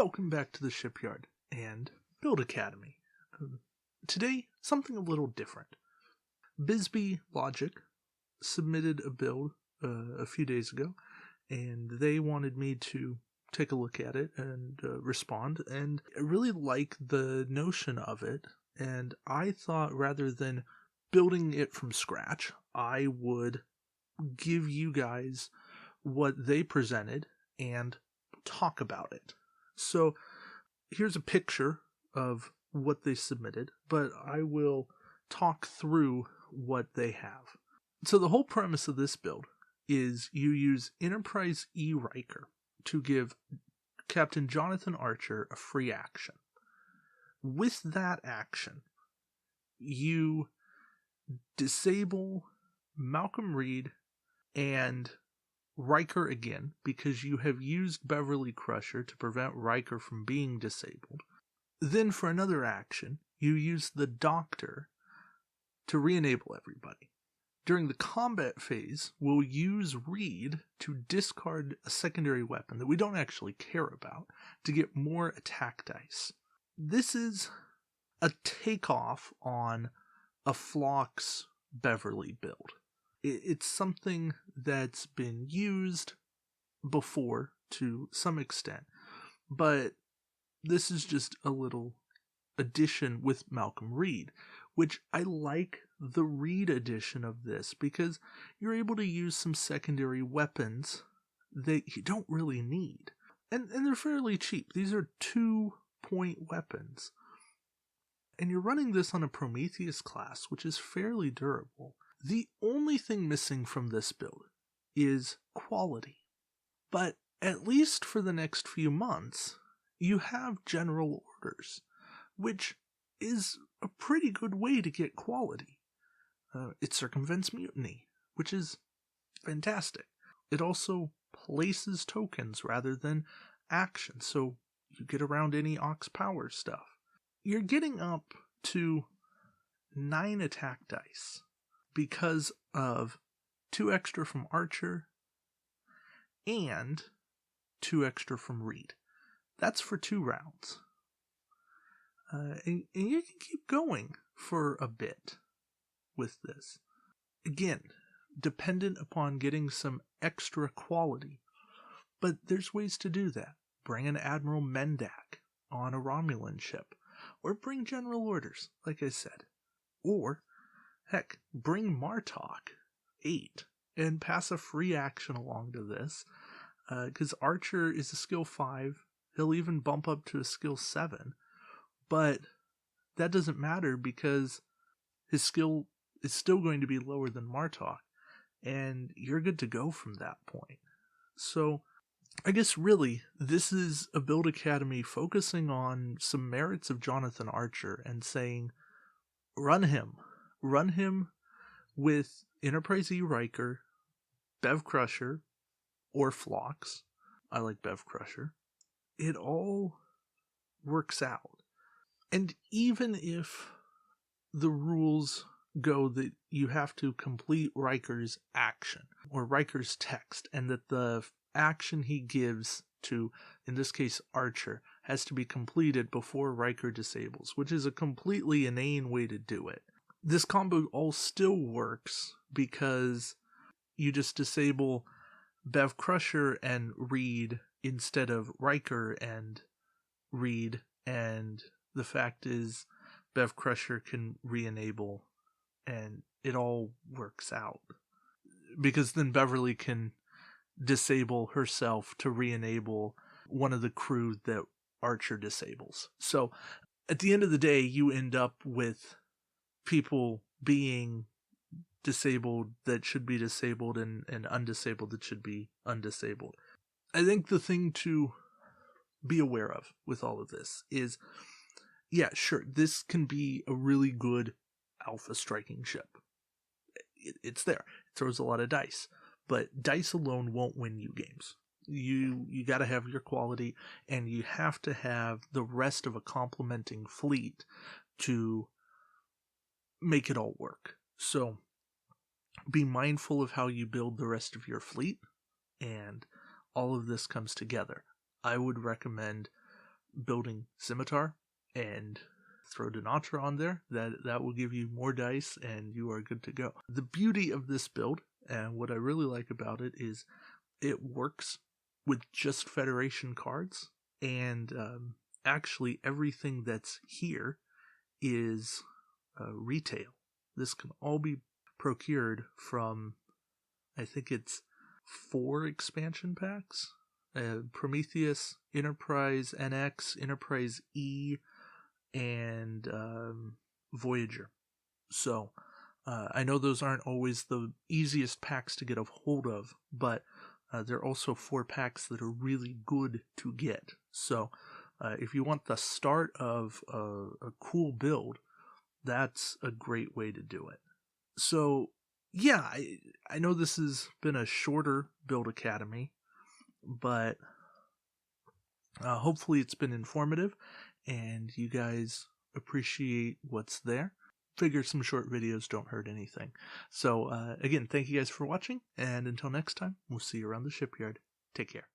Welcome back to the shipyard and Build Academy. Today, something a little different. busbylogic submitted a build a few days ago, and they wanted me to take a look at it and respond, and I really like the notion of it, and I thought rather than building it from scratch, I would give you guys what they presented and talk about it. So here's a picture of what they submitted, but I will talk through what they have. So the whole premise of this build is you use Enterprise E. Riker to give Captain Jonathan Archer a free action. With that action, you disable Malcolm Reed and Riker again, because you have used Beverly Crusher to prevent Riker from being disabled. Then for another action, you use the Doctor to re-enable everybody. During the combat phase, we'll use Reed to discard a secondary weapon that we don't actually care about to get more attack dice. This is a takeoff on a Phlox Beverly build. It's something that's been used before to some extent, but this is just a little addition with Malcolm Reed, which I like the Reed edition of this because you're able to use some secondary weapons that you don't really need. And they're fairly cheap. These are 2-point weapons. And you're running this on a Prometheus class, which is fairly durable. The only thing missing from this build is quality. But at least for the next few months, you have general orders, which is a pretty good way to get quality. It circumvents mutiny, which is fantastic. It also places tokens rather than actions, so you get around any aux power stuff. You're getting up to 9 attack dice because of 2 extra from Archer and 2 extra from Reed. That's for 2 rounds. And you can keep going for a bit with this. Again, dependent upon getting some extra quality. But there's ways to do that. Bring an Admiral Mendak on a Romulan ship. Or bring general orders, like I said. Or, heck, bring Martok 8 and pass a free action along to this. Because Archer is a skill 5. He'll even bump up to a skill 7. But that doesn't matter because his skill is still going to be lower than Martok. And you're good to go from that point. So, I guess really, this is a Build Academy focusing on some merits of Jonathan Archer and saying, run him. Run him with Enterprise E. Riker, Bev Crusher, or Phlox. I like Bev Crusher. It all works out. And even if the rules go that you have to complete Riker's action, or Riker's text, and that the action he gives to, in this case, Archer, has to be completed before Riker disables, which is a completely inane way to do it. This combo all still works because you just disable Bev Crusher and Reed instead of Riker and Reed, and the fact is Bev Crusher can re-enable, and it all works out. Because then Beverly can disable herself to re-enable one of the crew that Archer disables. So at the end of the day, you end up with people being disabled that should be disabled and undisabled that should be undisabled. I think the thing to be aware of with all of this is, yeah, sure, this can be a really good alpha striking ship. It's there. It throws a lot of dice. But dice alone won't win you games. You got to have your quality, and you have to have the rest of a complementing fleet to make it all work. So be mindful of how you build the rest of your fleet, and all of this comes together. I would recommend building Scimitar and throw Denatra on there. That will give you more dice and you are good to go. The beauty of this build, and what I really like about it, is it works with just Federation cards, and actually everything that's here is retail. This can all be procured from, I think it's 4 expansion packs. Prometheus, Enterprise NX, Enterprise E, and Voyager. So I know those aren't always the easiest packs to get a hold of, but they're also 4 packs that are really good to get. So if you want the start of a cool build, that's a great way to do it. So yeah, I know this has been a shorter Build Academy, but hopefully it's been informative and you guys appreciate what's there. Figure some short videos don't hurt anything. So again, thank you guys for watching, and until next time, we'll see you around the shipyard. Take care.